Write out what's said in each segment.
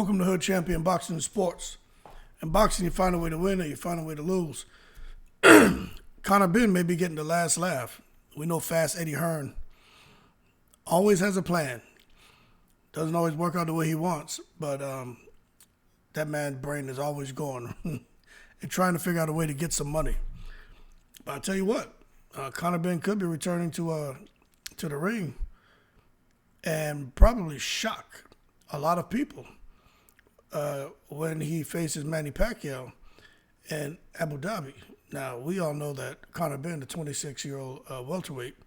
Welcome to Hood Champion Boxing and Sports. In boxing, you find a way to win or you find a way to lose. Conor Benn may be getting the last laugh. We know Fast Eddie Hearn always has a plan. Doesn't always work out the way he wants, but that man's brain is always going and trying to figure out a way to get some money. But I'll tell you what, Conor Benn could be returning to the ring and probably shock a lot of people when he faces Manny Pacquiao in Abu Dhabi. Now, we all know that Conor Benn, the 26-year-old welterweight,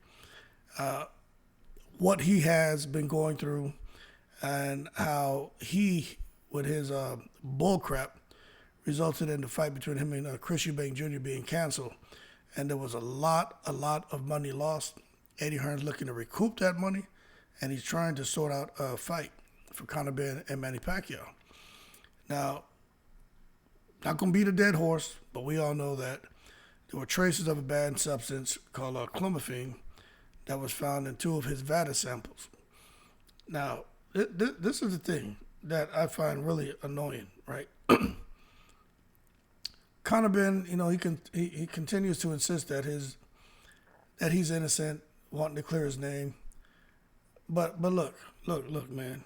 what he has been going through and how he, with his bull crap, resulted in the fight between him and Chris Eubank Jr. being canceled. And there was a lot of money lost. Eddie Hearn's looking to recoup that money, and he's trying to sort out a fight for Conor Benn and Manny Pacquiao. Now, not going to beat a dead horse, but we all know that there were traces of a banned substance called clomiphene that was found in 2 of his VADA samples. Now, this is the thing that I find really annoying, right? Conor Benn, he continues to insist that he's innocent, wanting to clear his name. But look, man.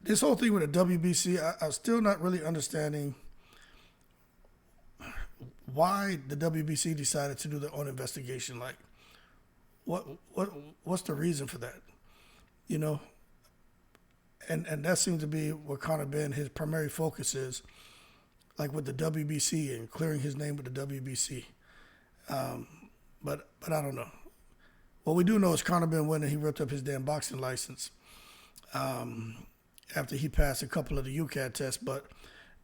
This whole thing with the WBC, I'm still not really understanding why the WBC decided to do their own investigation. Like, what's the reason for that? And that seems to be what Conor Benn, his primary focus is, like with the WBC and clearing his name with the WBC. But I don't know. What we do know is Conor Benn went and he ripped up his damn boxing license after he passed a couple of the UCAD tests. But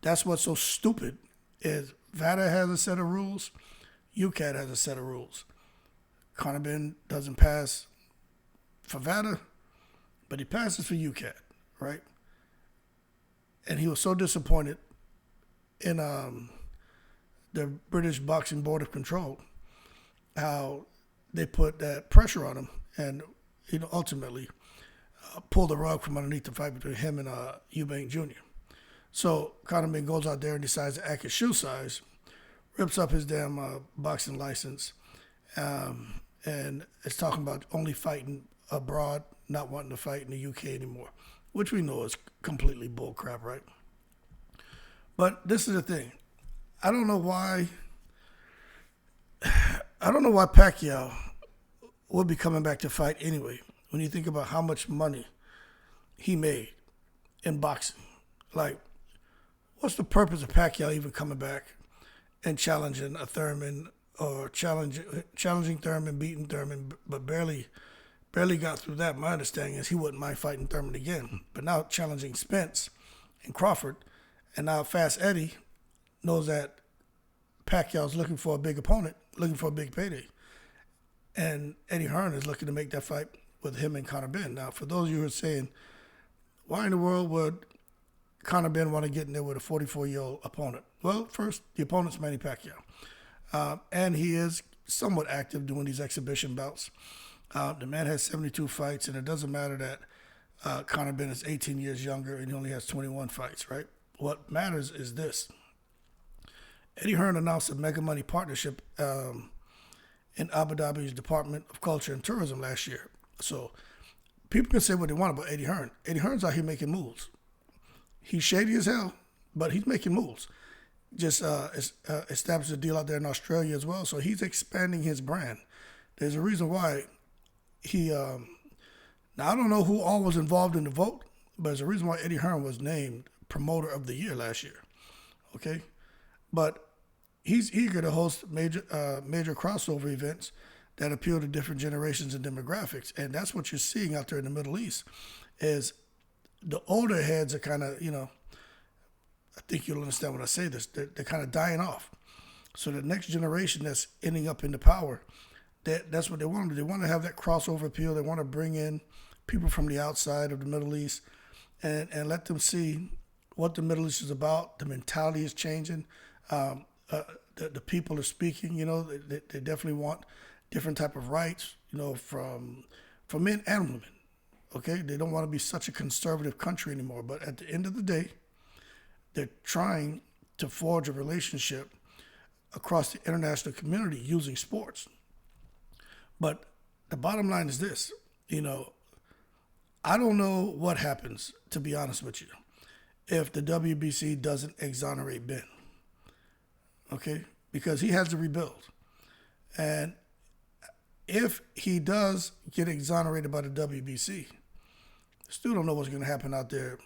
that's what's so stupid is VADA has a set of rules, UCAD has a set of rules. Conor Benn doesn't pass for VADA, but he passes for UCAD, right? And he was so disappointed in the British Boxing Board of Control, how they put that pressure on him and ultimately pulled the rug from underneath the fight between him and Eubank Jr. So Conor Benn goes out there and decides to act his shoe size, rips up his damn boxing license, and is talking about only fighting abroad, not wanting to fight in the UK anymore, which we know is completely bull crap, right? But this is the thing. I don't know why Pacquiao would be coming back to fight anyway, when you think about how much money he made in boxing. Like, what's the purpose of Pacquiao even coming back and challenging a Thurman or challenging Thurman, beating Thurman, but barely got through that? My understanding is he wouldn't mind fighting Thurman again. But now challenging Spence and Crawford, and now Fast Eddie knows that Pacquiao's looking for a big opponent, looking for a big payday. And Eddie Hearn is looking to make that fight with him and Conor Benn. Now, for those of you who are saying, why in the world would Conor Benn want to get in there with a 44-year-old opponent? Well, first, the opponent's Manny Pacquiao. And he is somewhat active doing these exhibition bouts. The man has 72 fights, and it doesn't matter that Conor Benn is 18 years younger and he only has 21 fights, right? What matters is this. Eddie Hearn announced a mega money partnership in Abu Dhabi's Department of Culture and Tourism last year. So people can say what they want about Eddie Hearn. Eddie Hearn's out here making moves. He's shady as hell, but he's making moves. Just established a deal out there in Australia as well. So he's expanding his brand. There's a reason why he, now I don't know who all was involved in the vote, but there's a reason why Eddie Hearn was named Promoter of the Year last year. Okay? But he's eager to host major crossover events that appeal to different generations and demographics. And that's what you're seeing out there in the Middle East is the older heads are kind of, I think you'll understand when I say this, they're kind of dying off. So the next generation that's ending up in the power, that's what they want to do. They want to have that crossover appeal. They want to bring in people from the outside of the Middle East and let them see what the Middle East is about. The mentality is changing. The people are speaking, they definitely want different type of rights, from men and women. Okay, they don't want to be such a conservative country anymore. But at the end of the day, they're trying to forge a relationship across the international community using sports. But the bottom line is this, I don't know what happens, to be honest with you, if the WBC doesn't exonerate Benn. Okay? Because he has to rebuild. And if he does get exonerated by the WBC, still don't know what's going to happen out there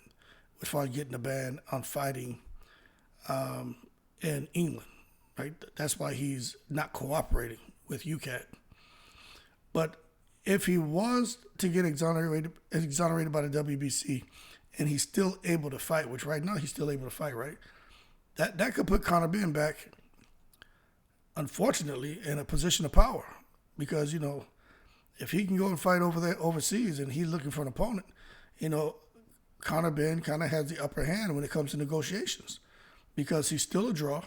as far as getting a ban on fighting in England, right? That's why he's not cooperating with UCAT. But if he was to get exonerated by the WBC and he's still able to fight, which right now he's still able to fight, right? That could put Conor Benn back, unfortunately, in a position of power. Because, if he can go and fight over there overseas and he's looking for an opponent, Conor Benn kind of has the upper hand when it comes to negotiations because he's still a draw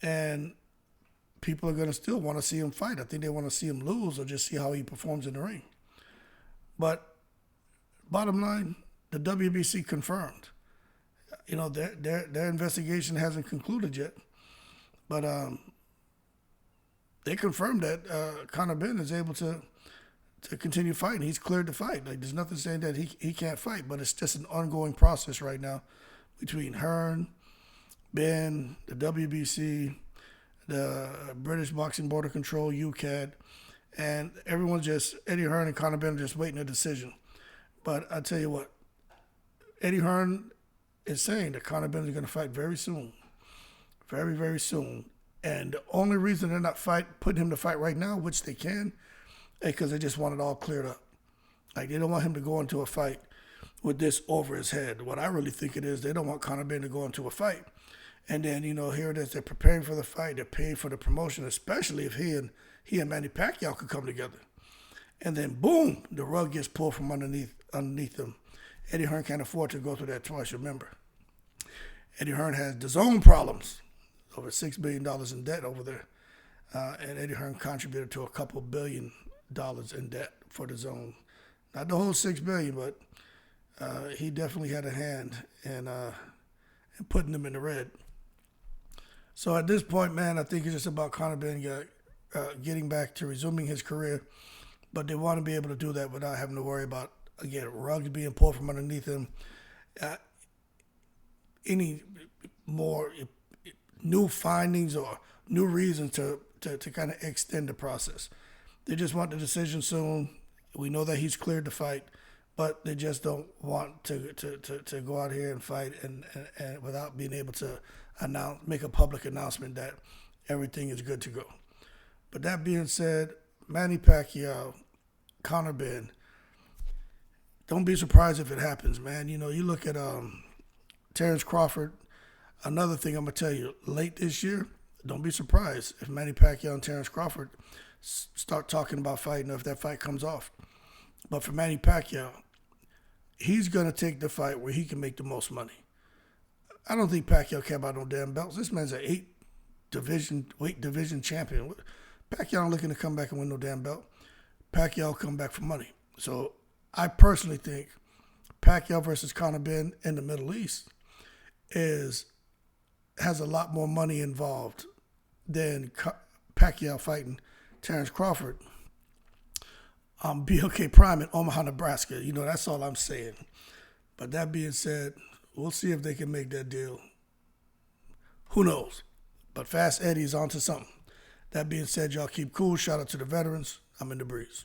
and people are going to still want to see him fight. I think they want to see him lose or just see how he performs in the ring. But bottom line, the WBC confirmed. Their investigation hasn't concluded yet, but they confirmed that Conor Benn is able to continue fighting. He's cleared to fight. Like, there's nothing saying that he can't fight, but it's just an ongoing process right now between Hearn, Benn, the WBC, the British Boxing Board of Control, UCAD, and everyone's just, Eddie Hearn and Conor Benn are just waiting a decision. But I tell you what, Eddie Hearn is saying that Conor Benn is going to fight very soon. Very, very soon. And the only reason they're not putting him to fight right now, which they can, is because they just want it all cleared up. Like, they don't want him to go into a fight with this over his head. What I really think it is, they don't want Conor Benn to go into a fight. And then, here it is, they're preparing for the fight, they're paying for the promotion, especially if he and Manny Pacquiao could come together. And then, boom, the rug gets pulled from underneath them. Eddie Hearn can't afford to go through that twice, remember. Eddie Hearn has his own problems. Over $6 billion in debt over there. And Eddie Hearn contributed to a couple $1 billion in debt for the zone. Not the whole $6 billion, but he definitely had a hand in putting them in the red. So at this point, man, I think it's just about Conor Benn getting back to resuming his career. But they want to be able to do that without having to worry about, again, rugs being pulled from underneath him. Any more new findings or new reasons to kind of extend the process. They just want the decision soon. We know that he's cleared to fight, but they just don't want to go out here and fight and without being able to make a public announcement that everything is good to go. But that being said, Manny Pacquiao, Conor Benn, don't be surprised if it happens, man. You look at Terrence Crawford. Another thing I'm going to tell you, late this year, don't be surprised if Manny Pacquiao and Terrence Crawford start talking about fighting or if that fight comes off. But for Manny Pacquiao, he's going to take the fight where he can make the most money. I don't think Pacquiao cares about no damn belts. This man's an weight division champion. Pacquiao not looking to come back and win no damn belt. Pacquiao come back for money. So I personally think Pacquiao versus Conor Benn in the Middle East has a lot more money involved than Pacquiao fighting Terrence Crawford on BLK Prime in Omaha, Nebraska. That's all I'm saying. But that being said, we'll see if they can make that deal. Who knows? But Fast Eddie's on to something. That being said, y'all keep cool. Shout out to the veterans. I'm in the breeze.